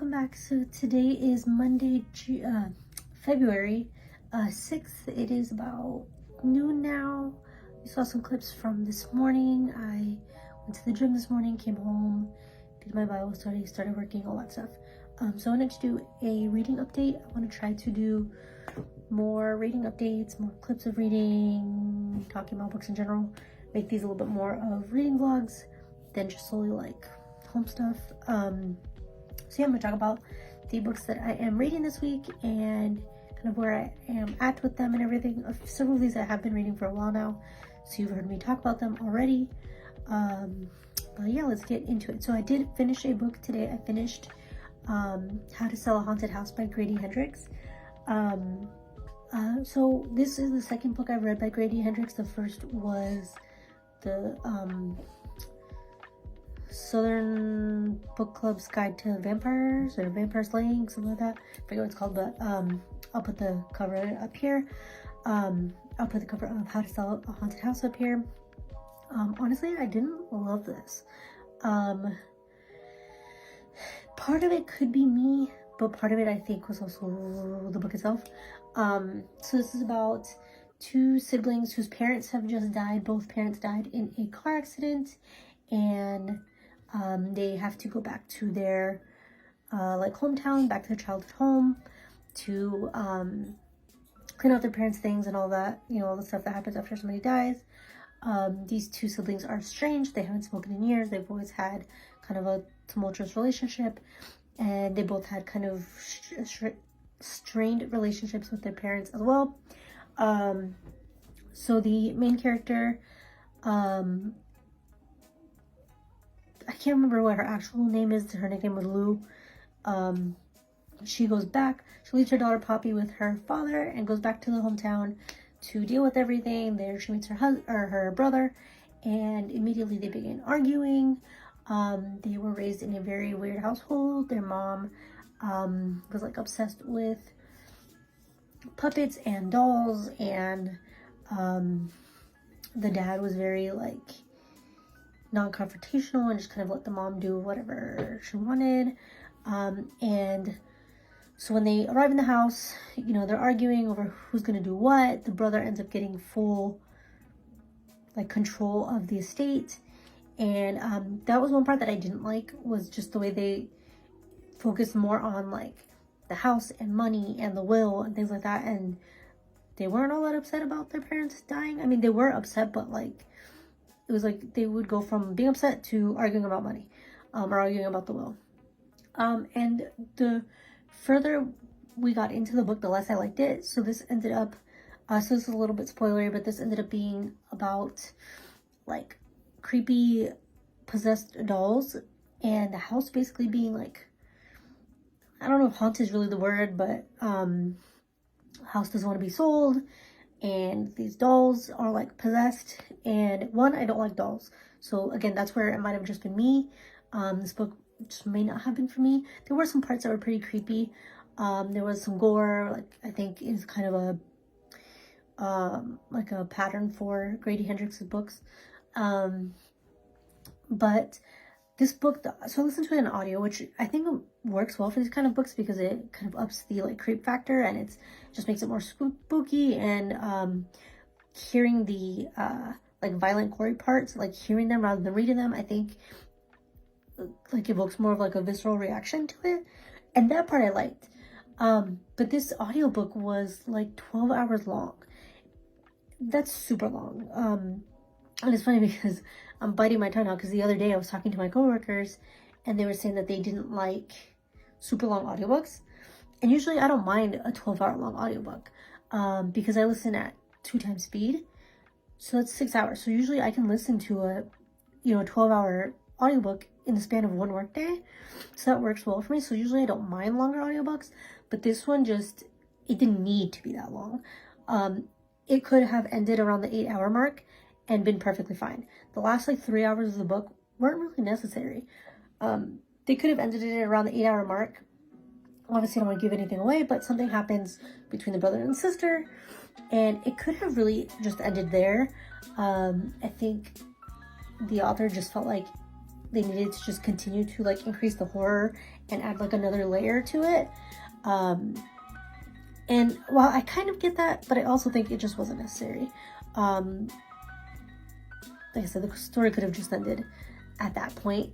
welcome back. So today is Monday, February 6th. It is about noon now. We saw some clips from this morning. I went to the gym this morning, came home, did my Bible study, started working, all that stuff. So I wanted to do a reading update. I want to try to do more reading updates, more clips of reading, talking about books in general, make these a little bit more of reading vlogs than just solely like home stuff. So yeah, I'm gonna talk about the books that I am reading this week and kind of where I am at with them and everything. Several of these I have been reading for a while now, so you've heard me talk about them already. But yeah, let's get into it. So I did finish a book today. I finished How to Sell a Haunted House by Grady Hendrix. So this is the second book I've read by Grady Hendrix. The first was the Southern Book Club's Guide to Vampires or Vampire Slaying, something like that. I forget what it's called, but I'll put the cover up here. I'll put the cover of How to Sell a Haunted House up here. Honestly, I didn't love this. Part of it could be me, but part of it I think was also the book itself. So this is about two siblings whose parents have just died. Both parents died in a car accident, and they have to go back to their like hometown, back to their childhood home to clean out their parents' things and all that, you know, all the stuff that happens after somebody dies. These two siblings are estranged. They haven't spoken in years. They've always had kind of a tumultuous relationship, and they both had kind of strained relationships with their parents as well. So the main character, I can't remember what her actual name is. Her nickname was Lou. She goes back. She leaves her daughter Poppy with her father and goes back to the hometown to deal with everything. There she meets her brother, and immediately they begin arguing. They were raised in a very weird household. Their mom was like obsessed with puppets and dolls, and the dad was very like non-confrontational and just kind of let the mom do whatever she wanted. And so when they arrive in the house, you know, they're arguing over who's gonna do what. The brother ends up getting full like control of the estate, and that was one part that I didn't like, was just the way they focused more on like the house and money and the will and things like that, and they weren't all that upset about their parents dying. I mean, they were upset, but like it was like they would go from being upset to arguing about money, or arguing about the will. And the further we got into the book, the less I liked it. So this ended up, so this is a little bit spoilery, but this ended up being about like creepy possessed dolls, and the house basically being like, I don't know if haunt is really the word, but house doesn't want to be sold, and these dolls are like possessed. And one, I don't like dolls, so again, that's where it might have just been me. This book just may not have been for me. There were some parts that were pretty creepy. There was some gore, like I think is kind of a like a pattern for Grady Hendrix's books. But this book, so I listened to it in audio, which I think works well for these kind of books because it kind of ups the like creep factor, and it just makes it more spooky. And hearing the like violent gory parts, like hearing them rather than reading them, I think like evokes more of like a visceral reaction to it, and that part I liked. But this audiobook was like 12 hours long. That's super long. And it's funny because I'm biting my tongue now, because the other day I was talking to my coworkers and they were saying that they didn't like super long audiobooks. And usually I don't mind a 12-hour long audiobook because I listen at 2 times speed. So that's 6 hours. So usually I can listen to a 12-hour audiobook in the span of one work day. So that works well for me. So usually I don't mind longer audiobooks, but this one just, it didn't need to be that long. It could have ended around the 8-hour mark and been perfectly fine. The last like 3 hours of the book weren't really necessary. They could have ended it around the 8-hour mark. Obviously I don't want to give anything away, but something happens between the brother and sister, and it could have really just ended there. I think the author just felt like they needed to just continue to like increase the horror and add like another layer to it. And while I kind of get that, but I also think it just wasn't necessary. Like I said, the story could have just ended at that point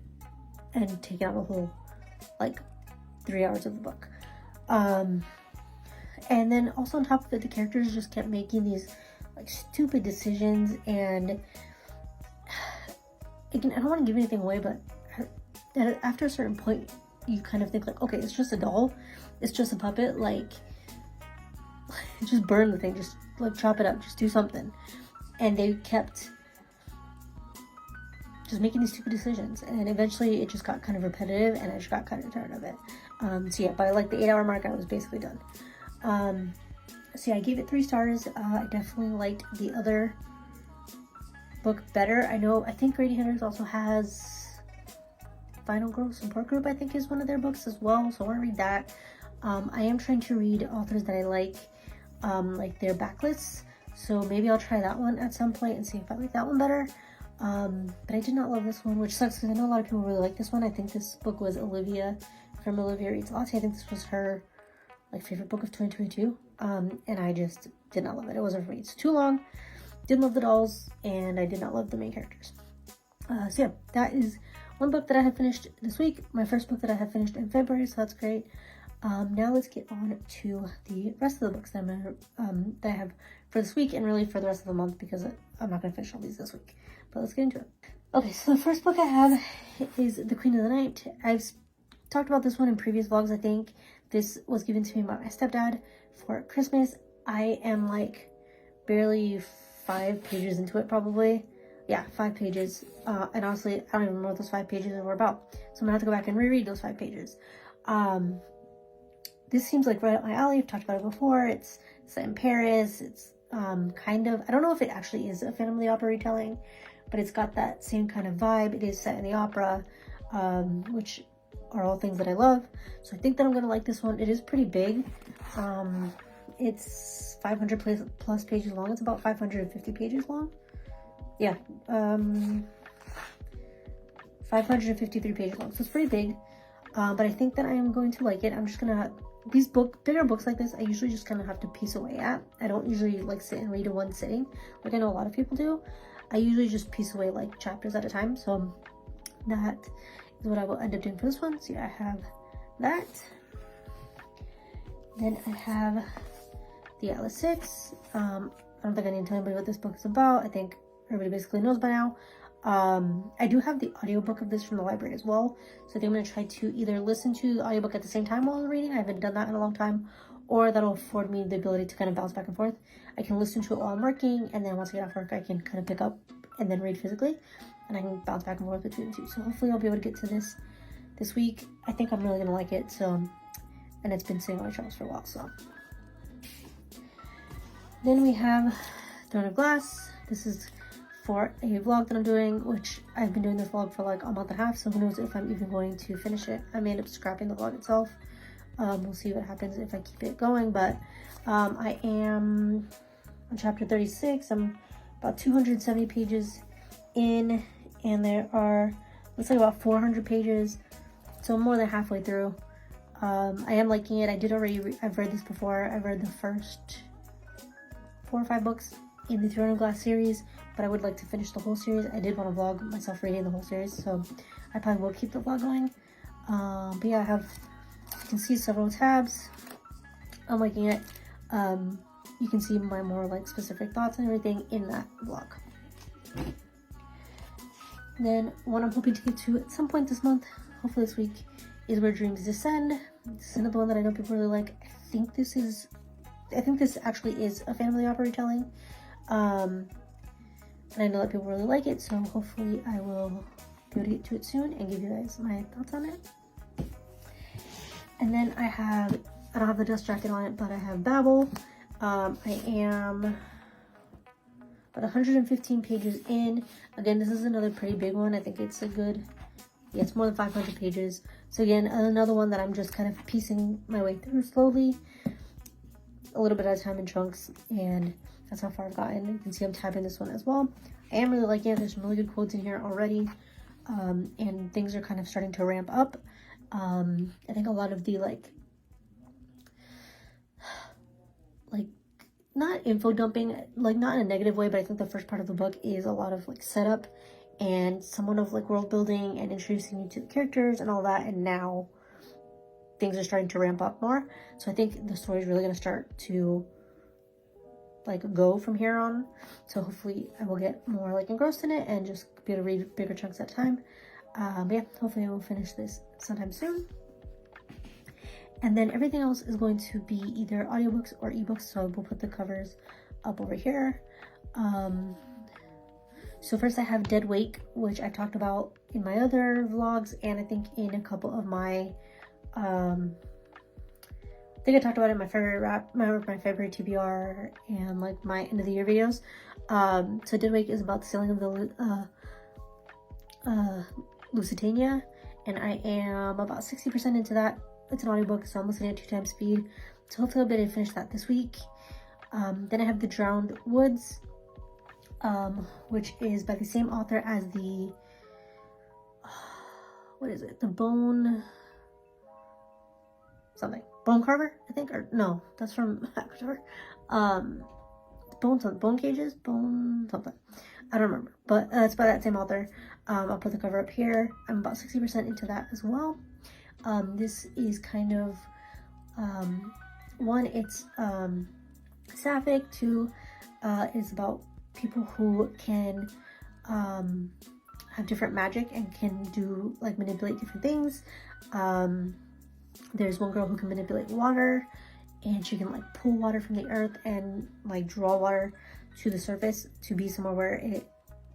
and taken out a whole like 3 hours of the book. And then also on top of it, the characters just kept making these like stupid decisions, and again, I don't want to give anything away, but after a certain point, you kind of think like, okay, it's just a doll, it's just a puppet, like just burn the thing, just like chop it up, just do something. And they kept just making these stupid decisions, and eventually it just got kind of repetitive, and I just got kind of tired of it. So yeah, by like the 8-hour mark, I was basically done. So yeah, I gave it 3 stars. I definitely liked the other book better. I think Grady Hendrix also has Final Girl Support Group, I think is one of their books as well, so I want to read that. I am trying to read authors that I like their backlists, so maybe I'll try that one at some point and see if I like that one better. But I did not love this one, which sucks because I know a lot of people really like this one. I think this book was Olivia from Olivie Reads. I think this was her like favorite book of 2022, and I just did not love it. It wasn't for me. It's too long. Didn't love the dolls, and I did not love the main characters. So yeah, that is one book that I have finished this week. My first book that I have finished in February, so that's great. Now let's get on to the rest of the books that I have for this week, and really for the rest of the month, because I'm not going to finish all these this week. But let's get into it. Okay, so the first book I have is The Queen of the Night. I've talked about this one in previous vlogs, I think. This was given to me by my stepdad for Christmas. I am like barely 5 pages into it, probably. Yeah, 5 pages. And honestly, I don't even remember what those 5 pages were about. So I'm gonna have to go back and reread those 5 pages. This seems like right up my alley. I've talked about it before. It's set in Paris. It's kind of, I don't know if it actually is a Phantom of the Opera retelling, but it's got that same kind of vibe. It is set in the opera, which are all things that I love. So I think that I'm gonna like this one. It is pretty big. It's 500 plus pages long. It's about 550 pages long. Yeah, 553 pages long. So it's pretty big. But I think that I am going to like it. I'm just gonna, bigger books like this, I usually just kind of have to piece away at. I don't usually like sit and read in one sitting, like I know a lot of people do. I usually just piece away like chapters at a time. So that is what I will end up doing for this one. So yeah, I have that. Then I have the Atlas 6. I don't think I need to tell anybody what this book is about. I think everybody basically knows by now. I do have the audiobook of this from the library as well. So I think I'm going to try to either listen to the audiobook at the same time while I'm reading. I haven't done that in a long time. Or that'll afford me the ability to kind of bounce back and forth. I can listen to it while I'm working, and then once I get off work, I can kind of pick up and then read physically. And I can bounce back and forth between the two. So hopefully I'll be able to get to this week. I think I'm really going to like it. So, and it's been sitting on my shelves for a while. So then we have Throne of Glass. This is for a vlog that I'm doing, which I've been doing this vlog for like a month and a half, so who knows if I'm even going to finish it. I may end up scrapping the vlog itself. We'll see what happens if I keep it going, but I am on chapter 36. I'm about 270 pages in, and there are, looks like about 400 pages, so I'm more than halfway through. I am liking it. I've read this before. I've read the first 4 or 5 books in the Throne of Glass series, but I would like to finish the whole series. I did want to vlog myself reading the whole series, so I probably will keep the vlog going. But yeah, I have, you can see, several tabs. I'm liking it. You can see my more like specific thoughts and everything in that vlog. Then what I'm hoping to get to at some point this month, hopefully this week, is Where Dreams Descend. This is another one that I know people really like. I think this actually is a Phantom of the Opera retelling. And I know that people really like it, so hopefully I will be able to get to it soon and give you guys my thoughts on it. And then I don't have the dust jacket on it, but I have Babel. I am about 115 pages in. Again, this is another pretty big one. I think it's it's more than 500 pages. So again, another one that I'm just kind of piecing my way through slowly, a little bit at a time in chunks, and that's how far I've gotten. You can see I'm tabbing this one as well. I am really liking it. There's some really good quotes in here already. and things are kind of starting to ramp up. I think a lot of the like not info dumping, like not in a negative way, but I think the first part of the book is a lot of like setup and somewhat of like world building and introducing you to the characters and all that, and now things are starting to ramp up more. So I think the story is really going to start to like go from here on. So hopefully I will get more like engrossed in it and just be able to read bigger chunks at a time. But yeah, hopefully I will finish this sometime soon. And then everything else is going to be either audiobooks or ebooks, so we'll put the covers up over here. So first I have Dead Wake, which I talked about in my other vlogs, and I think in a couple of my I think I talked about it in my February TBR and like my end of the year videos. So Dead Wake is about the sailing of the Lusitania, and I am about 60% into that. It's an audiobook, so I'm listening at 2 times speed. So hopefully I'll be able to finish that this week. Then I have The Drowned Woods, which is by the same author as the what is it? The Bone Carver, I think, or no, that's from Avatar. Bone Cages, Bone something. I don't remember, but it's by that same author. I'll put the cover up here. I'm about 60% into that as well. This is kind of one, it's sapphic. 2, is about people who can have different magic and can do like manipulate different things. There's one girl who can manipulate water, and she can like pull water from the earth and like draw water to the surface to be somewhere where it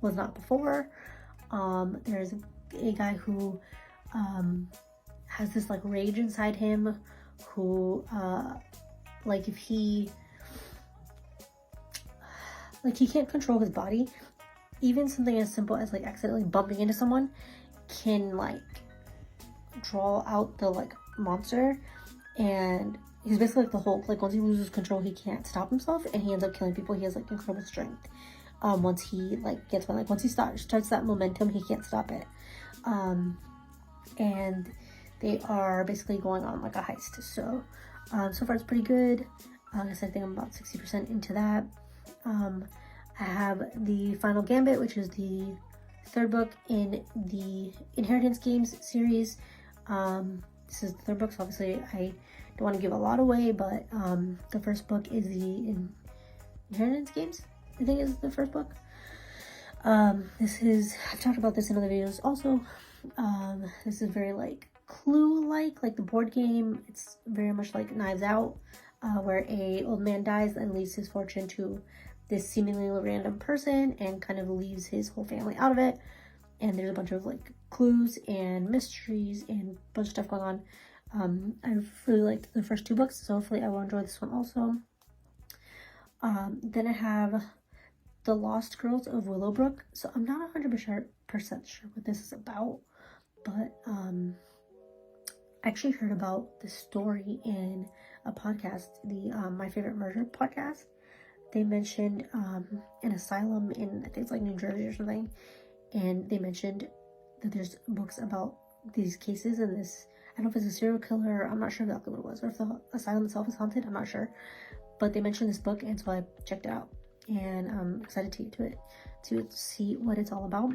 was not before. There's a guy who has this like rage inside him, who like if he can't control his body, even something as simple as like accidentally bumping into someone can like draw out the like monster. And he's basically like the Hulk. Like once he loses control, he can't stop himself, and he ends up killing people. He has like incredible strength. Once he like gets one, like once he starts that momentum, he can't stop it. And they are basically going on like a heist. So so far it's pretty good. I think I'm about 60% into that. I have The Final Gambit, which is the 3rd book in the Inheritance Games series. This is the 3rd book, so obviously I don't want to give a lot away, but the first book is the Inheritance Games, I think is the first book. I've talked about this in other videos also. This is very like Clue-like the board game. It's very much like Knives Out, where a old man dies and leaves his fortune to this seemingly random person and kind of leaves his whole family out of it. And there's a bunch of like clues and mysteries and a bunch of stuff going on. I really liked the first 2 books, so hopefully I will enjoy this one also. Then I have The Lost Girls of Willowbrook. So I'm not 100% sure what this is about, but I actually heard about this story in a podcast, the My Favorite Murder podcast. They mentioned an asylum in, I think it's like New Jersey or something, and they mentioned that there's books about these cases, and this, I don't know if it's a serial killer, I'm not sure exactly what it was, or if the asylum itself is haunted, I'm not sure, but they mentioned this book, and so I checked it out, and I'm excited to get to it to see what it's all about.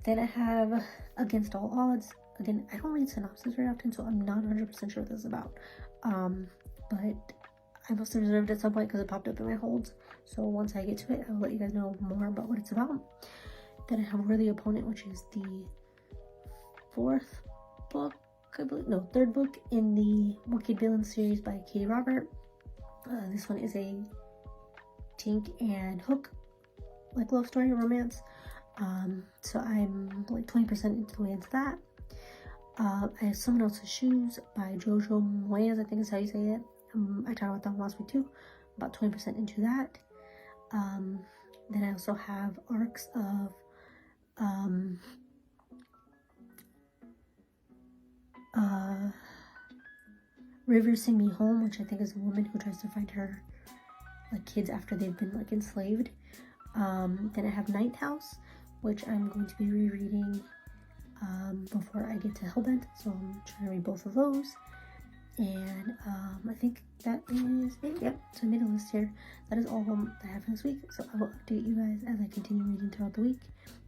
Then I have Against All Odds. Again, I don't read synopses very often, so I'm not 100% sure what this is about, but I must have reserved it at some point because it popped up in my holds. So once I get to it, I'll let you guys know more about what it's about. Then I have Worthy Opponent, which is the 4th book, I believe. No, 3rd book in the ᴛᴏᴏᴅᴇᴅ series by Katie Robert. This one is a Tink and Hook like love story romance. So I'm like 20% into the way into that. I have Someone Else's Shoes by Jojo Moyes, I think is how you say it. I talked about that last week too. About 20% into that. Then I also have arcs of River Sing Me Home, which I think is a woman who tries to find her like kids after they've been like enslaved. Then I have Ninth House, which I'm going to be rereading before I get to Hellbent, so I'm trying to read both of those. And I think that is it. Yep, so I made a list here. That is all of them that I have for this week, so I will update you guys as I continue reading throughout the week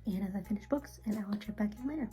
and as I finish books, and I will check back in later.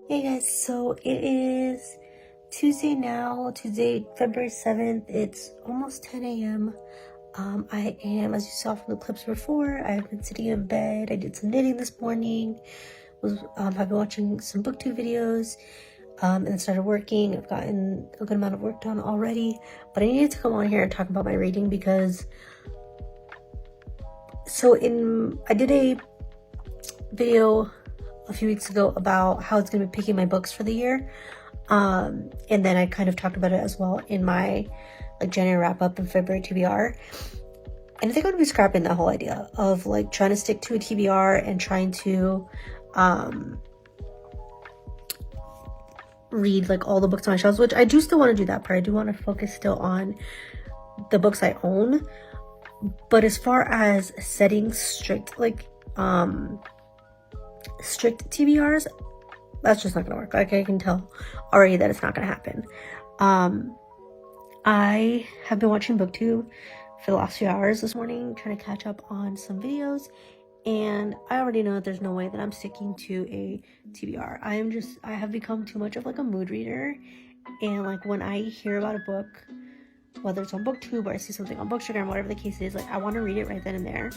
Hey guys, so it is Tuesday now, Tuesday, February 7th. It's almost 10 a.m. I am, as you saw from the clips before, I've been sitting in bed. I did some knitting this morning. I've been watching some booktube videos, and then started working. I've gotten a good amount of work done already, but I needed to come on here and talk about my reading because, I did a video a few weeks ago about how it's going to be picking my books for the year, and then I kind of talked about it as well in my January wrap up and February TBR. And I think I'm going to be scrapping that whole idea of trying to stick to a TBR and trying to read all the books on my shelves, which I do still want to do that part. I do want to focus still on the books I own, but as far as setting strict strict TBRs, that's just not gonna work. I can tell already that it's not gonna happen. I have been watching booktube for the last few hours this morning, trying to catch up on some videos, and I already know that there's no way that I'm sticking to a TBR. I have become too much of a mood reader, and when I hear about a book, whether it's on booktube or I see something on Bookstagram, whatever the case is, I want to read it right then and there,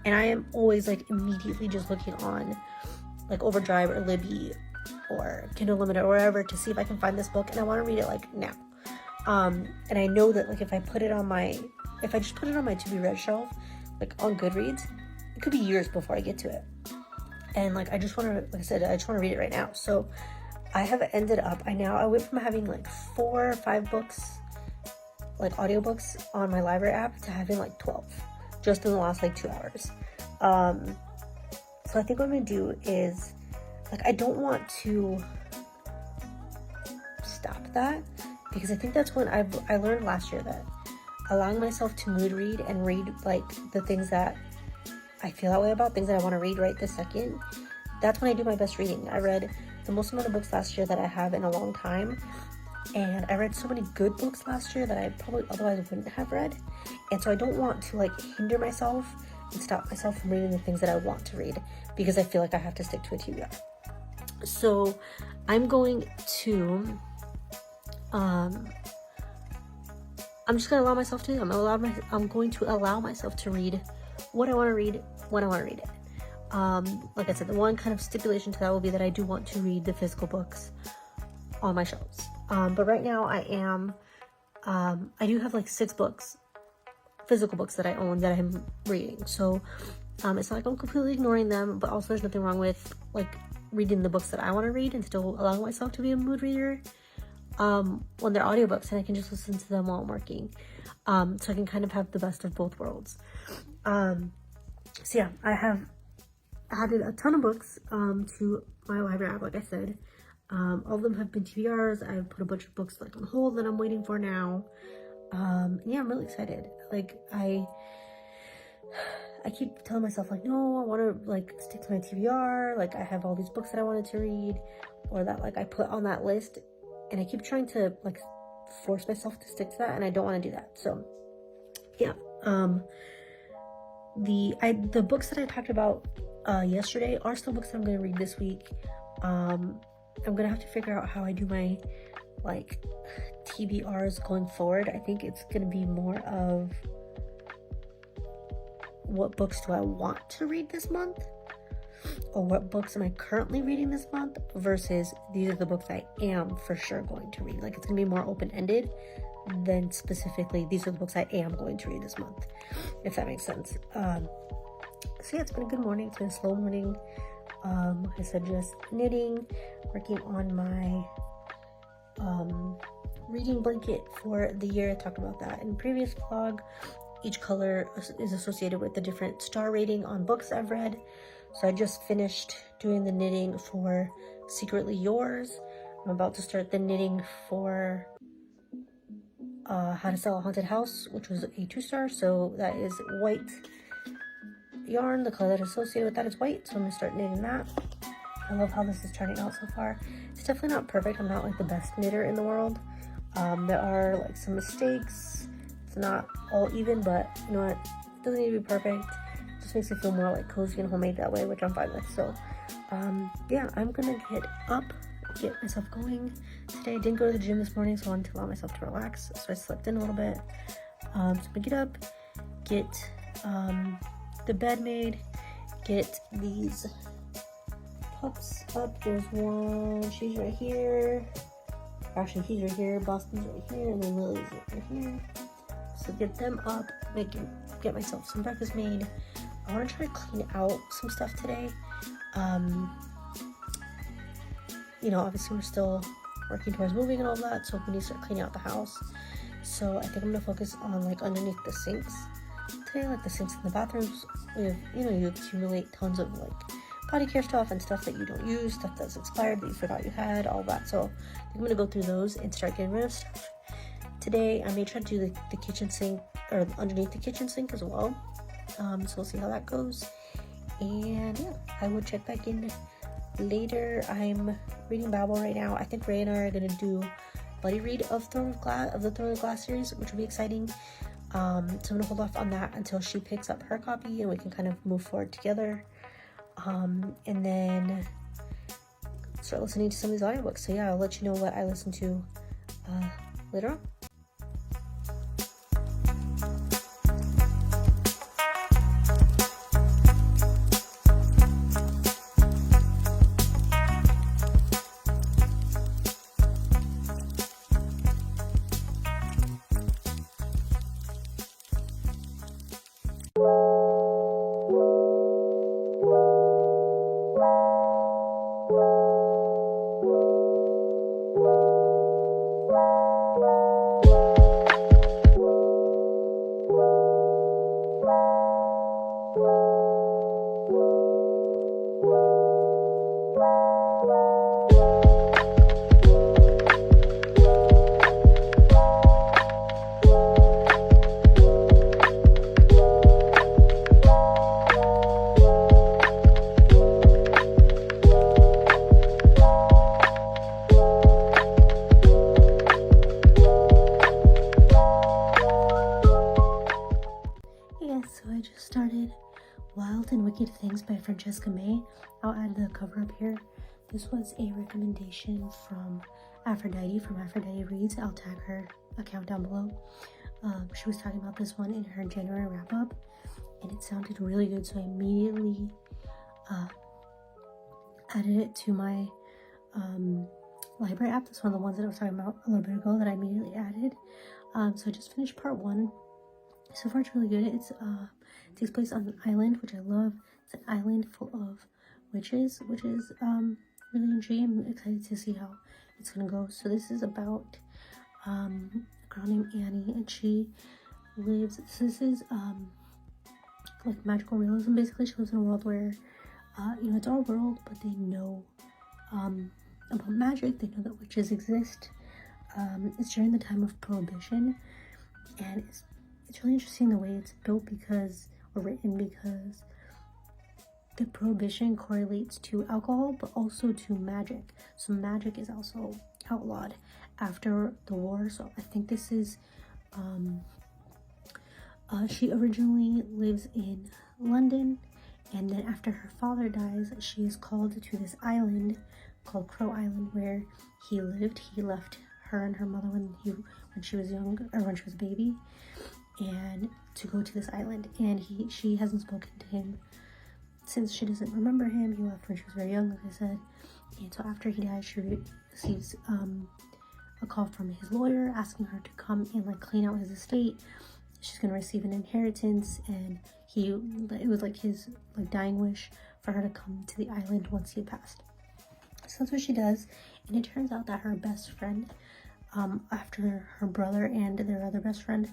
and I am always immediately just looking on Overdrive or Libby or Kindle Unlimited or wherever to see if I can find this book, and I want to read it now. And I know that if I just put it on my to be read shelf, on Goodreads, it could be years before I get to it. And I just want to, I just want to read it right now. So I have ended up, I went from having 4 or 5 books, audiobooks on my library app to having 12 just in the last 2 hours. So I think what I'm going to do is, I don't want to stop that, because I think that's when I learned last year that allowing myself to mood read and read, the things that I feel that way about, things that I want to read right this second, that's when I do my best reading. I read the most amount of books last year that I have in a long time, and I read so many good books last year that I probably otherwise wouldn't have read, and so I don't want to, hinder myself and stop myself from reading the things that I want to read, because I feel I have to stick to a TBR. So I'm going to, I'm just going to allow myself to, I'm going to allow myself to read what I want to read when I want to read it. Like I said, the one kind of stipulation to that will be that I do want to read the physical books on my shelves. But right now I do have 6 books, physical books that I own that I'm reading. So it's not I'm completely ignoring them, but also there's nothing wrong with reading the books that I want to read and still allowing myself to be a mood reader when they're audiobooks, and I can just listen to them while I'm working. So I can kind of have the best of both worlds. So yeah, I have added a ton of books to my library app, like I said. All of them have been Tbr'S. I've put a bunch of books like on hold that I'm waiting for now. Yeah, I'm really excited. Like I keep telling myself like, no, I want to like stick to my TBR. Like I have all these books that I wanted to read, or that like I put on that list, and I keep trying to like force myself to stick to that, and I don't want to do that. So yeah, the books that I talked about yesterday are still books that I'm going to read this week. I'm gonna have to figure out how I do my like TBRs going forward. I think it's gonna be more of what books do I want to read this month, or what books am I currently reading this month, versus these are the books I am for sure going to read. Like it's gonna be more open-ended than specifically these are the books I am going to read this month, if that makes sense. So yeah, it's been a good morning. It's been a slow morning. Like I said, just knitting, working on my reading blanket for the year. I talked about that in previous vlog. Each color is associated with a different star rating on books I've read. So I just finished doing the knitting for Secretly Yours. I'm about to start the knitting for How to Sell a Haunted House, which was a 2-star. So that is white yarn. The color that is associated with that is white. So I'm gonna start knitting that. I love how this is turning out so far. It's definitely not perfect. I'm not like the best knitter in the world. There are like some mistakes. It's not all even, but you know what? It doesn't need to be perfect. It just makes it feel more like cozy and homemade that way, which I'm fine with. So yeah, I'm gonna get up, get myself going. Today I didn't go to the gym this morning, so I wanted to allow myself to relax. So I slept in a little bit. So I'm gonna get up, get the bed made, get these pups up. There's one, she's right here. Actually, he's right here, Boston's right here, and then Lily's right here. So get them up, get myself some breakfast made. I want to try to clean out some stuff today. You know, obviously we're still working towards moving and all that, so we need to start cleaning out the house. So I think I'm gonna focus on like underneath the sinks today, like the sinks in the bathrooms. We have, you know, you accumulate tons of like body care stuff and stuff that you don't use, stuff that's expired that you forgot you had, all that. So I think I'm gonna go through those and start getting rid of stuff. Today I may try to do the kitchen sink, or underneath the kitchen sink as well. So we'll see how that goes. And yeah, I will check back in later. I'm reading Babel right now. I think Ray and I are gonna do buddy read of the Throne of Glass series, which will be exciting. So I'm gonna hold off on that until she picks up her copy and we can kind of move forward together. And then start listening to some of these audiobooks. So yeah, I'll let you know what I listen to later on. Wicked Things by Francesca May. I'll add the cover up here. This was a recommendation from Aphrodite from Aphrodite Reads. I'll tag her account down below. She was talking about this one in her January wrap up, and it sounded really good, so I immediately added it to my library app. That's one of the ones that I was talking about a little bit ago that I immediately added. So I just finished part 1. So far it's really good. It takes place on an island, which I love. It's an island full of witches, which is really intriguing. I'm excited to see how it's gonna go. So this is about a girl named Annie, and she lives, so this is like magical realism. Basically, she lives in a world where, you know, it's our world, but they know about magic. They know that witches exist. It's during the time of Prohibition, and it's really interesting the way it's built or written because the Prohibition correlates to alcohol, but also to magic. So magic is also outlawed after the war. So I think this is, she originally lives in London, and then after her father dies, she is called to this island called Crow Island where he lived. He left her and her mother when she was young, or when she was a baby, and to go to this island. And she hasn't spoken to him since. She doesn't remember him. He left when she was very young, like I said. And so after he dies, she receives a call from his lawyer asking her to come and like clean out his estate. She's gonna receive an inheritance, and it was like his like dying wish for her to come to the island once he had passed. So that's what she does, and it turns out that her best friend, after her brother and their other best friend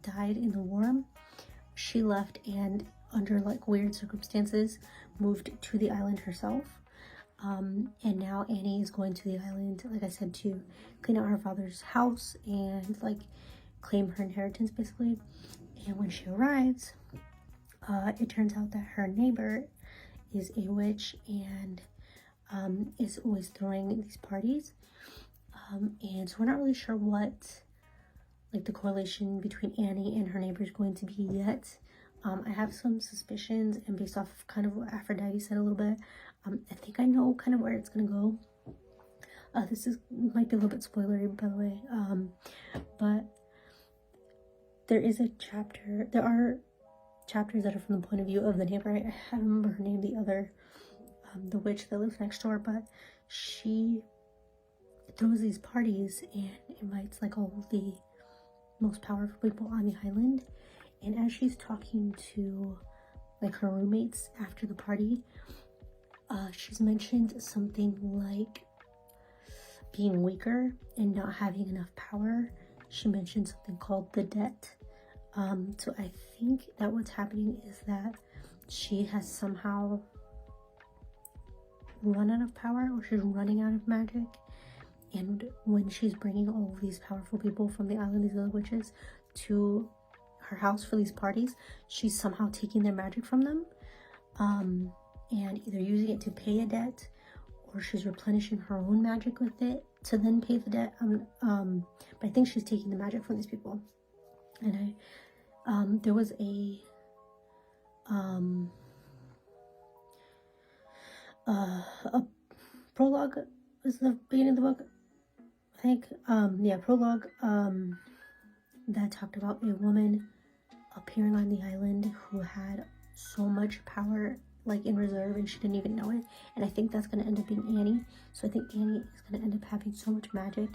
died in the war, she left and under like weird circumstances moved to the island herself. And now Annie is going to the island, like I said, to clean out her father's house and like claim her inheritance basically. And when she arrives, it turns out that her neighbor is a witch and is always throwing these parties. And so we're not really sure what like the correlation between Annie and her neighbor is going to be yet. I have some suspicions, and based off of kind of what Aphrodite said a little bit, I think I know kind of where it's gonna go. This might be a little bit spoilery, by the way, but there are chapters that are from the point of view of the neighbor. I don't remember her name, the witch that lives next door, but she throws these parties and invites like all of the most powerful people on the island. And as she's talking to like her roommates after the party, she's mentioned something like being weaker and not having enough power. She mentioned something called the debt. So I think that what's happening is that she has somehow run out of power, or she's running out of magic. And when she's bringing all of these powerful people from the island, these other witches, to her house for these parties, she's somehow taking their magic from them, and either using it to pay a debt, or she's replenishing her own magic with it to then pay the debt. But I think she's taking the magic from these people. And there was a prologue was the beginning of the book, I think. Prologue that talked about a woman appearing on the island who had so much power like in reserve, and she didn't even know it. And I think that's going to end up being Annie. So I think Annie is going to end up having so much magic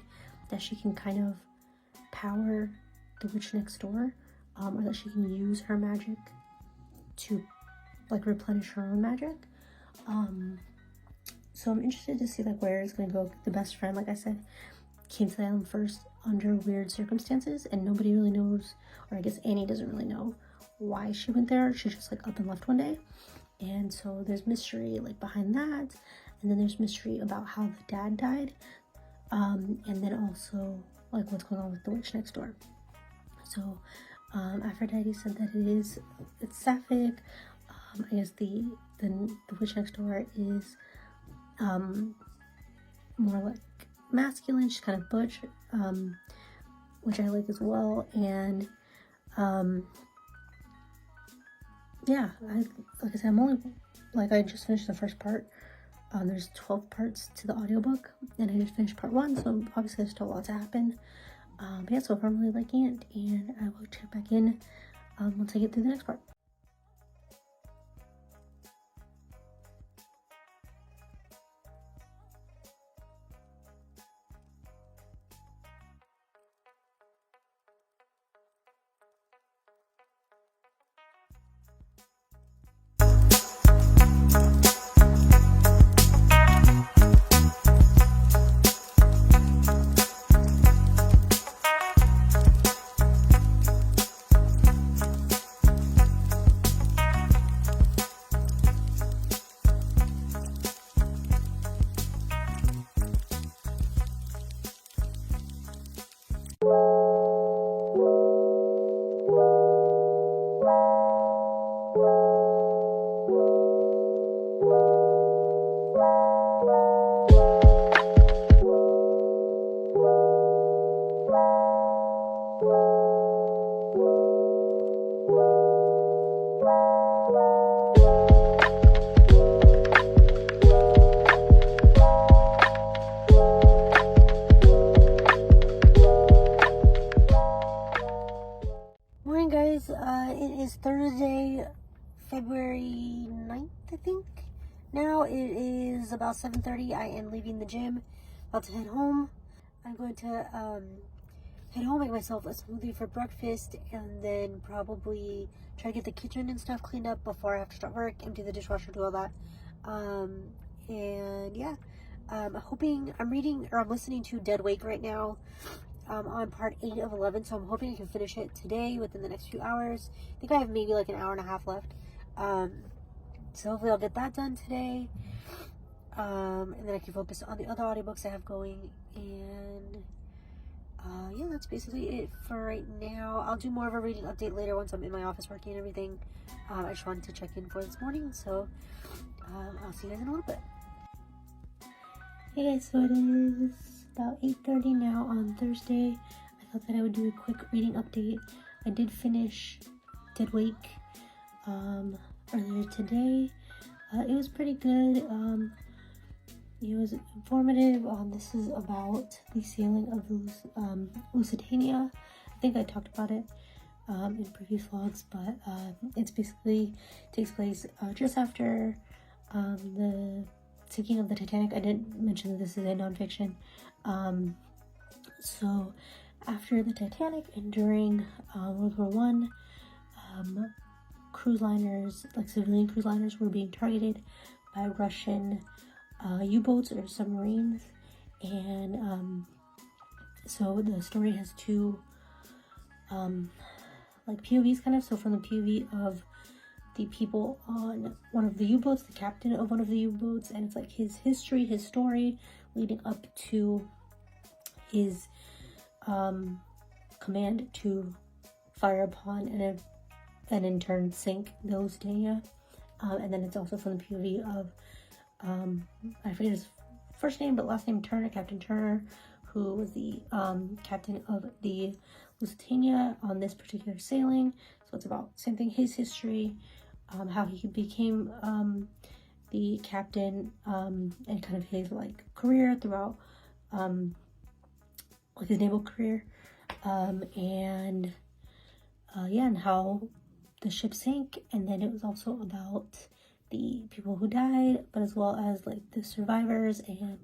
that she can kind of power the witch next door, or that she can use her magic to like replenish her own magic. So I'm interested to see like where it's going to go. The best friend, like I said, came to the island first under weird circumstances, and nobody really knows, or I guess Annie doesn't really know why she went there. She just like up and left one day. And so there's mystery like behind that, and then there's mystery about how the dad died, and then also like what's going on with the witch next door. So Aphrodite said that it's sapphic. I guess the witch next door is more like masculine. She's kind of butch, which I like as well. And like I said, I just finished the first part. There's 12 parts to the audiobook, and I just finished part 1, so obviously there's still a lot to happen. But yeah, so far I'm really liking it, and I will check back in once I get through the next part. Thursday, February 9th, I think. Now it is about 7:30. I am leaving the gym, about to head home. I'm going to head home, make myself a smoothie for breakfast, and then probably try to get the kitchen and stuff cleaned up before I have to start work, empty the dishwasher, do all that. And yeah, I'm listening to Dead Wake right now. On part 8 of 11, so I'm hoping I can finish it today within the next few hours. I think I have maybe like an hour and a half left. So hopefully I'll get that done today. And then I can focus on the other audiobooks I have going. And yeah, that's basically it for right now. I'll do more of a reading update later once I'm in my office working and everything. I just wanted to check in for this morning, so I'll see you guys in a little bit. Hey guys, so it is about 8:30 now on Thursday. I thought that I would do a quick reading update. I did finish Dead Wake earlier today. It was pretty good. It was informative. This is about the sailing of the Lusitania. I think I talked about it in previous vlogs, but it's basically takes place just after the sinking of the Titanic. I didn't mention that this is a nonfiction. So after the Titanic and during World War I, cruise liners, like civilian cruise liners, were being targeted by Russian U-boats or submarines. And so the story has two like POVs kind of. So from the POV of the people on one of the U-boats, the captain of one of the U-boats, and it's like his history, his story leading up to his command to fire upon and in turn sink the Lusitania. And then it's also from the POV of I forget his first name but last name Turner, Captain Turner, who was the captain of the Lusitania on this particular sailing. So it's about same thing, his history, how he became the captain, and kind of his like career throughout like his naval career, and yeah, and how the ship sank. And then it was also about the people who died, but as well as like the survivors. And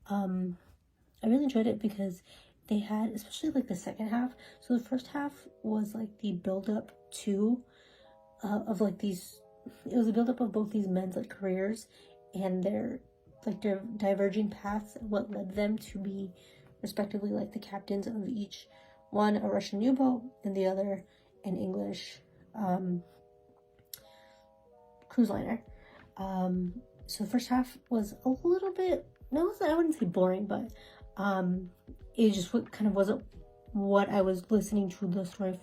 I really enjoyed it because they had, especially like the second half. So the first half was like the build up to of like these, it was a build up of both these men's like careers and their diverging paths, what led them to be respectively like the captains of each one, a Russian U-boat and the other an English cruise liner. So the first half was a little bit, I wouldn't say boring, but it just kind of wasn't what I was listening to the story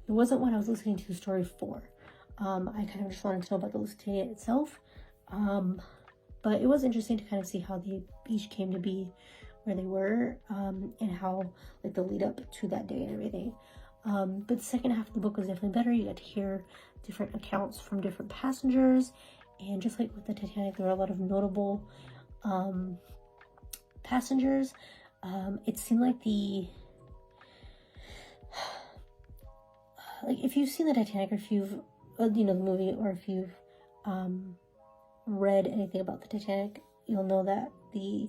it wasn't what I was listening to the story for. I kind of just wanted to know about the Lusitania itself, but it was interesting to kind of see how they each came to be where they were, and how like the lead up to that day and everything. But the second half of the book was definitely better. You got to hear different accounts from different passengers, and just like with the Titanic, there were a lot of notable passengers. It seemed like like if you've seen the Titanic, or if you've the movie, or if you've read anything about the Titanic, you'll know that the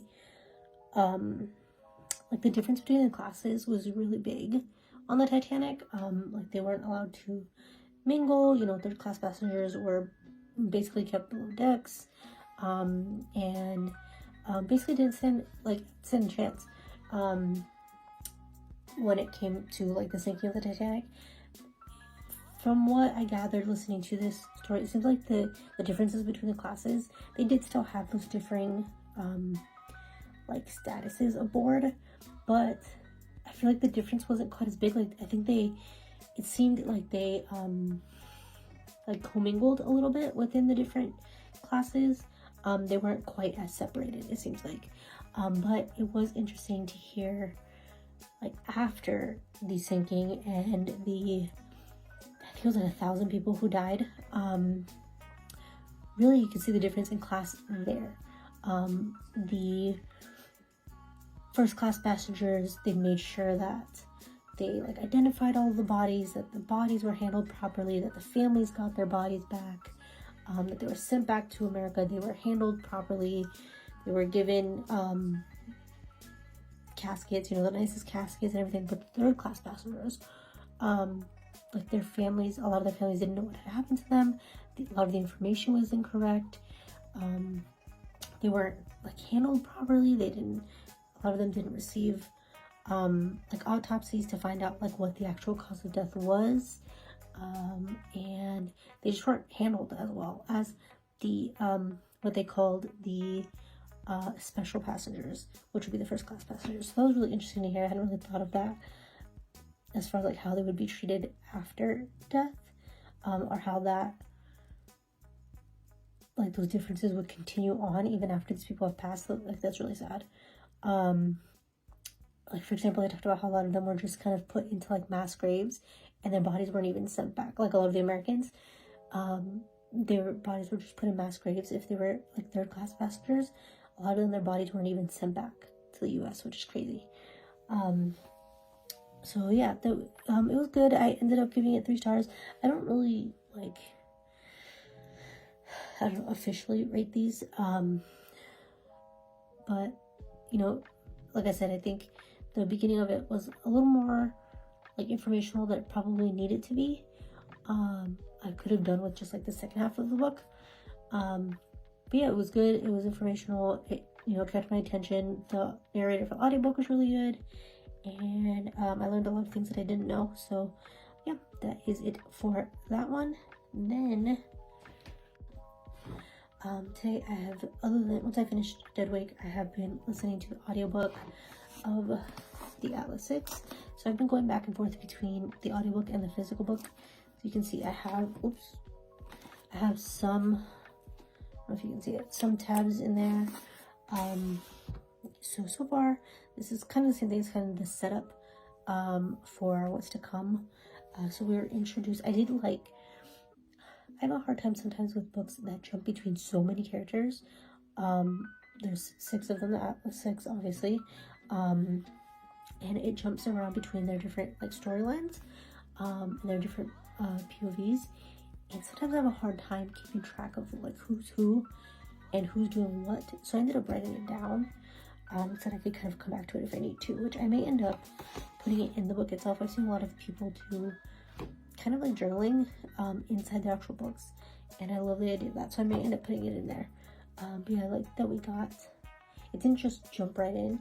like the difference between the classes was really big on the Titanic. Like they weren't allowed to mingle. Third class passengers were basically kept below decks, and basically didn't stand a chance when it came to like the sinking of the Titanic. From what I gathered listening to this story, it seems like the differences between the classes, they did still have those differing like statuses aboard, but I feel like the difference wasn't quite as big. Like I think it seemed like they like commingled a little bit within the different classes. They weren't quite as separated, it seems like. But it was interesting to hear like after the sinking and I think it was like 1,000 people who died. Really, you can see the difference in class there. The first class passengers, they made sure that they like identified all of the bodies, that the bodies were handled properly, that the families got their bodies back, that they were sent back to America, they were handled properly, they were given caskets, the nicest caskets and everything, but third-class passengers, like their families, a lot of their families didn't know what had happened to them. A lot of the information was incorrect. They weren't like handled properly. A lot of them didn't receive like autopsies to find out like what the actual cause of death was, and they just weren't handled as well as the what they called the special passengers, which would be the first-class passengers. So that was really interesting to hear. I hadn't really thought of that as far as like how they would be treated after death, or how that like those differences would continue on even after these people have passed. Like that's really sad. Like for example, they talked about how a lot of them were just kind of put into like mass graves, and their bodies weren't even sent back. Like a lot of the Americans, their bodies were just put in mass graves if they were like third-class passengers. A lot of them, their bodies weren't even sent back to the U.S., which is crazy. So yeah, it was good. I ended up giving it 3 stars. I don't really like, I don't officially rate these, but like I said, I think the beginning of it was a little more like informational than it probably needed to be. I could have done with just like the second half of the book, but yeah, it was good. It was informational. It kept my attention. The narrator for the audiobook was really good, and I learned a lot of things that I didn't know. So yeah, that is it for that one. And then today I have, other than once I finished Deadwake, I have been listening to the audiobook of the Atlas 6. So I've been going back and forth between the audiobook and the physical book. So you can see I have some, I don't know if you can see it, some tabs in there. So far this is kind of the same thing. It's kind of the setup for what's to come. So we were introduced. I have a hard time sometimes with books that jump between so many characters. There's 6 of them, the Atlas 6 obviously, and it jumps around between their different like storylines, and their different POVs, and sometimes I have a hard time keeping track of like who's who and who's doing what. So I ended up writing it down, so that I could kind of come back to it if I need to, which I may end up putting it in the book itself. I've seen a lot of people do kind of like journaling inside the actual books, and I love the idea of that, so I may end up putting it in there. But yeah, I like that it didn't just jump right in.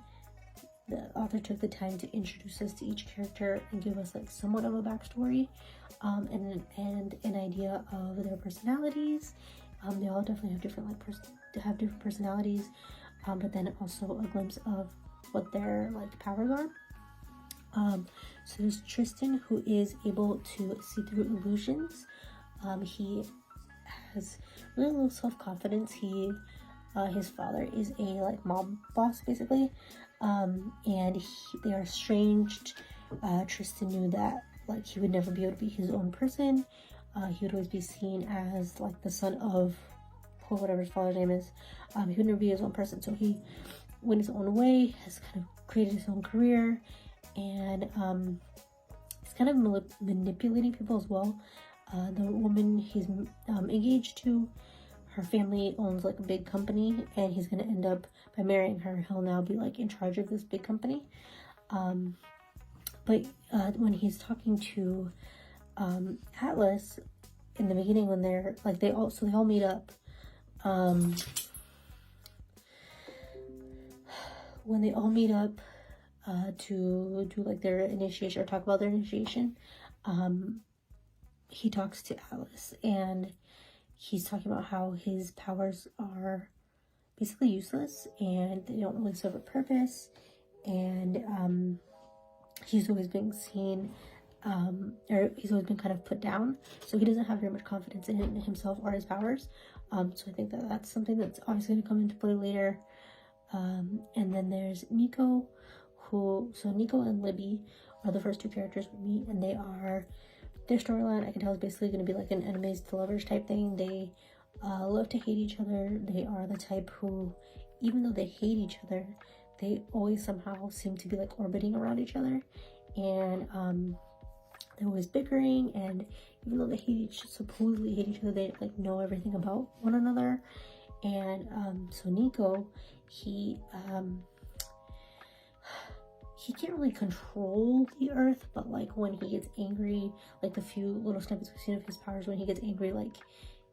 The author took the time to introduce us to each character and give us like somewhat of a backstory, and an idea of their personalities. They all definitely have different personalities, but then also a glimpse of what their like powers are. So there's Tristan, who is able to see through illusions. He has really low self-confidence. His father is a like mob boss basically, and they are estranged. Tristan knew that like he would never be able to be his own person. He would always be seen as like the son of whatever his father's name is. He would never be his own person, so he went his own way, has kind of created his own career, and he's kind of manipulating people as well. The woman he's engaged to, her family owns like a big company, and he's going to end up, by marrying her, he'll now be like in charge of this big company. But when he's talking to Atlas in the beginning, when they're like they all meet up, when they all meet up to do like their initiation or talk about their initiation, he talks to Atlas, and he's talking about how his powers are basically useless and they don't really serve a purpose, and he's always been seen, or he's always been kind of put down, so he doesn't have very much confidence in himself or his powers. So I think that that's something that's obviously going to come into play later. And then there's Nico, Nico and Libby are the first 2 characters we meet, and their storyline, I can tell, is basically going to be like an enemies to lovers type thing. They love to hate each other. They are the type who, even though they hate each other, they always somehow seem to be like orbiting around each other, and they're always bickering, and even though they supposedly hate each other, they like know everything about one another. And so Nico, he can't really control the earth, but like when he gets angry, like the few little snippets we've seen of his powers, when he gets angry, like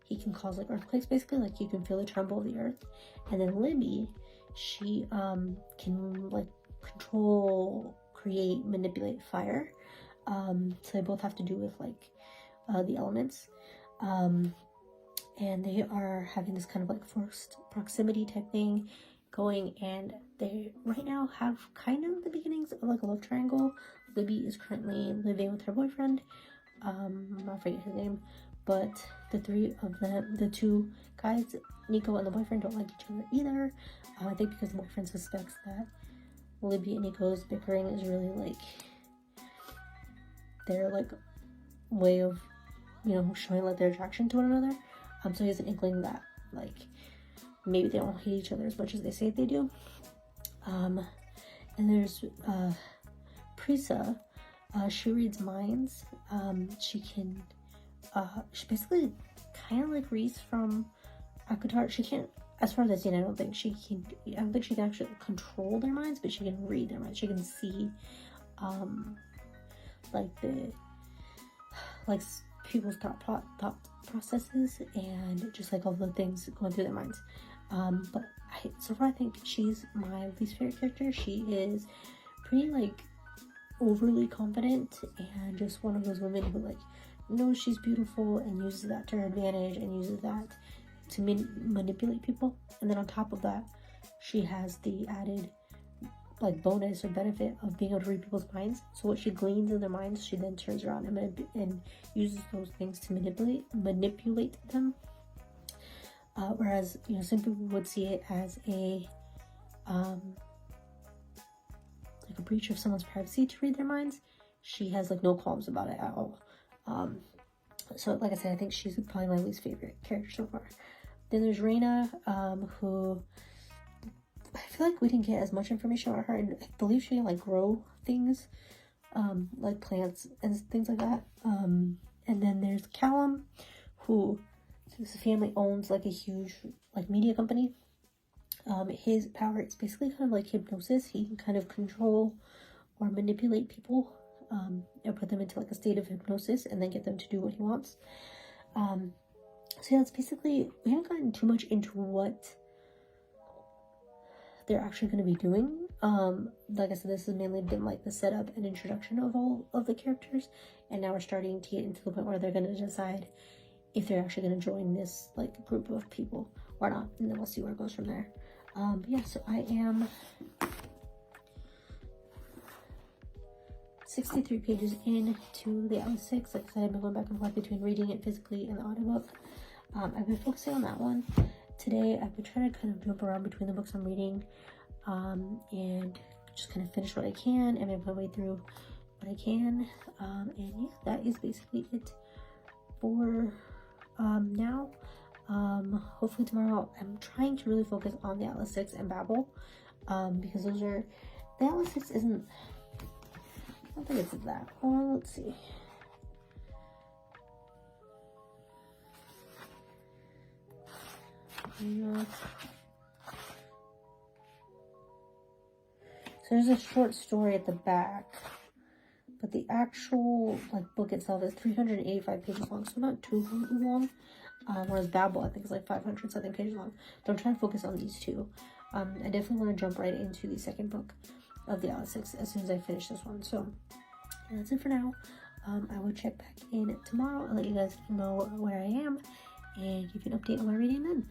he can cause like earthquakes, basically, like you can feel the tremble of the earth. And then Libby, she can like control, create, manipulate fire. So they both have to do with like the elements. And they are having this kind of like forced proximity type thing going, and they right now have kind of the beginnings of like a love triangle. Libby is currently living with her boyfriend, I forget his name, but the three of them, the two guys, Nico and the boyfriend, don't like each other either. I think because the boyfriend suspects that Libby and Nico's bickering is really like their like way of, you know, showing like their attraction to one another. So he has an inkling that like maybe they don't hate each other as much as they say they do. And there's Prisa. She reads minds. She basically kind of like reads from Akatar. She can't, as far as I've seen, I don't think she can actually control their minds, but she can read their minds. She can see like people's thought processes and just like all the things going through their minds. But so far I think she's my least favorite character. She is pretty like overly confident and just one of those women who like knows she's beautiful and uses that to her advantage and uses that to manipulate people. And then on top of that, she has the added like bonus or benefit of being able to read people's minds. So what she gleans in their minds, she then turns around and uses those things to manipulate them. Whereas, you know, some people would see it as a like a breach of someone's privacy to read their minds. She has like no qualms about it at all. So like I said, I think she's probably my least favorite character so far. Then there's Reina, who I feel like we didn't get as much information about her, and I believe she can like grow things, like plants and things like that. And then there's Callum, who his family owns like a huge like media company. His power is basically kind of like hypnosis. He can kind of control or manipulate people, and put them into like a state of hypnosis and then get them to do what he wants. So yeah, it's basically, we haven't gotten too much into what they're actually going to be doing. Like I said, this has mainly been like the setup and introduction of all of the characters, and now we're starting to get into the point where they're going to decide if they're actually going to join this like group of people or not, and then we'll see where it goes from there. Yeah, so I am 63 pages into the Alice 6. Like I said, I've been going back and forth between reading it physically and the audiobook. I've been focusing on that one. Today, I've been trying to kind of jump around between the books I'm reading, and just kind of finish what I can and make my way through what I can. And yeah, that is basically it for now. Hopefully tomorrow, I'm trying to really focus on the Atlas 6 and Babel, because those are, the Atlas 6 isn't, I don't think it's that long. Let's see. So there's a short story at the back, but the actual like book itself is 385 pages long, so not too long. Whereas Babel, I think, is like 500 something pages long. So I'm trying to focus on these two. I definitely want to jump right into the second book of the Alice 6 as soon as I finish this one. So yeah, that's it for now. I will check back in tomorrow and let you guys know where I am and give you an update on my reading then.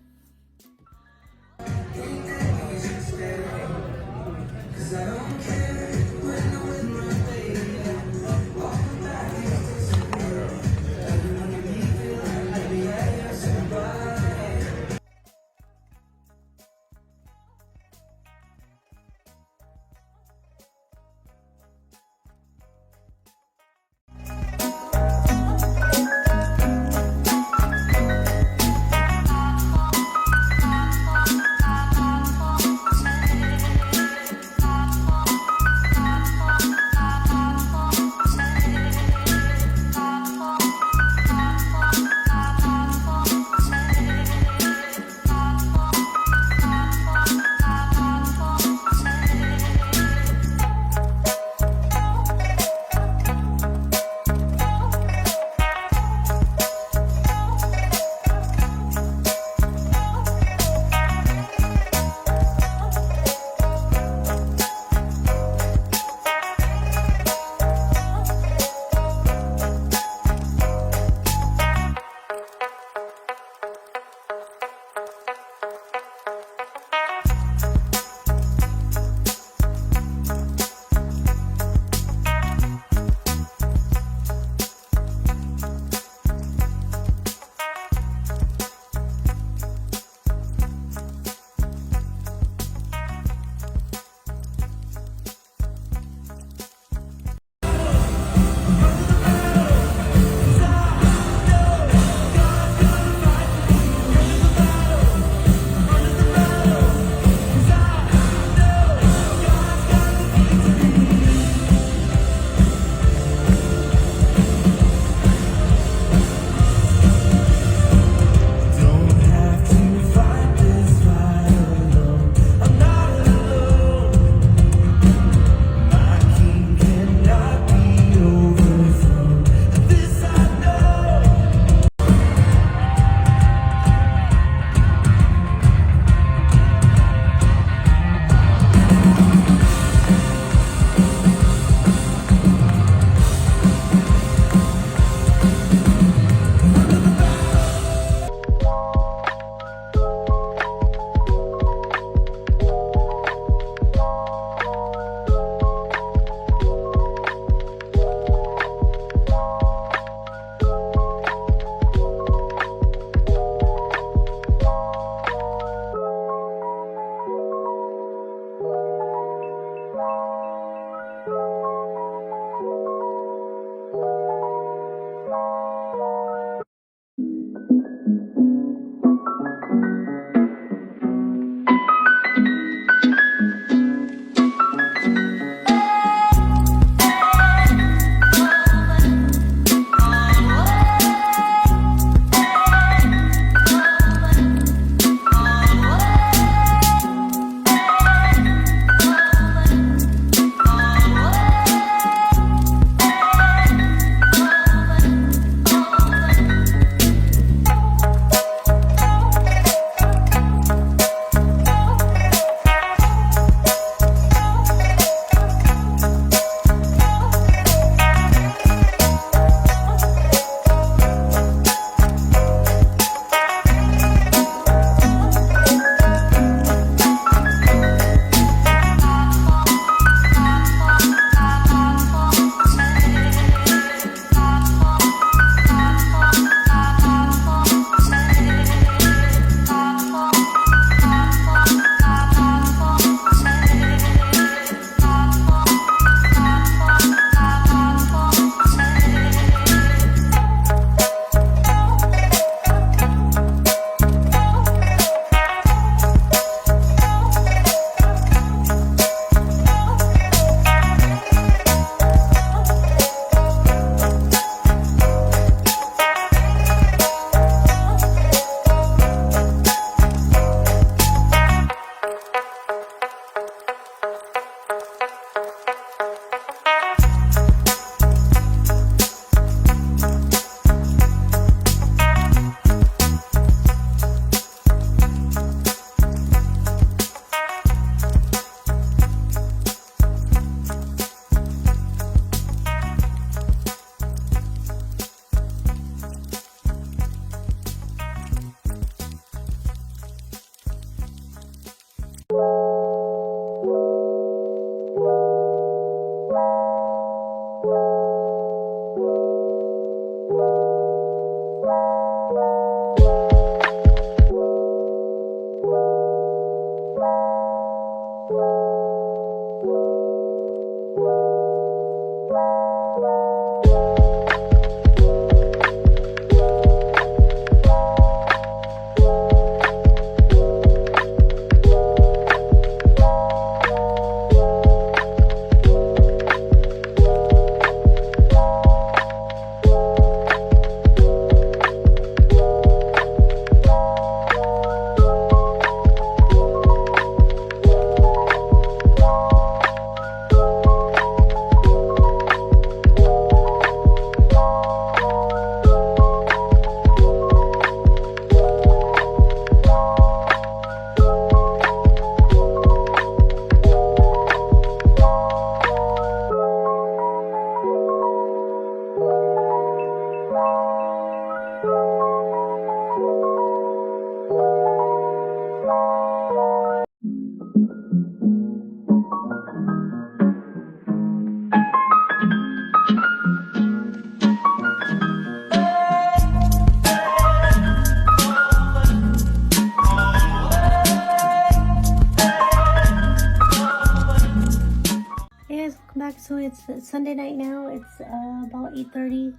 So it's Sunday night now. It's about 8:30.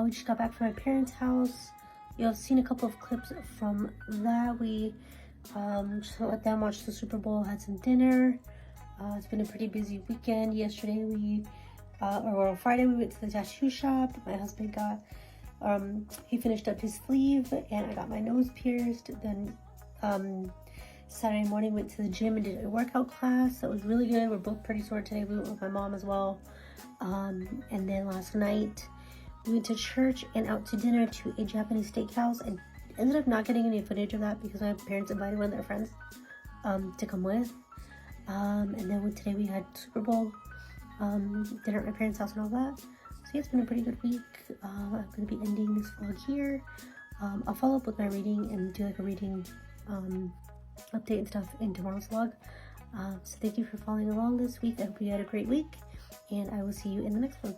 We just got back from my parents' house. You'll have seen a couple of clips from that. We just let them watch the Super Bowl, had some dinner. It's been a pretty busy weekend. Yesterday Friday we went to the tattoo shop. My husband got he finished up his sleeve, and I got my nose pierced. Then Saturday morning went to the gym and did a workout class. That was really good. We're both pretty sore today. We went with my mom as well. And then last night we went to church and out to dinner to a Japanese steakhouse. I ended up not getting any footage of that because my parents invited one of their friends to come with. And then today we had Super Bowl dinner at my parents' house and all that. So yeah, it's been a pretty good week. I'm going to be ending this vlog here. I'll follow up with my reading and do like a reading update and stuff in tomorrow's vlog. So thank you for following along this week. I hope you had a great week, and I will see you in the next one.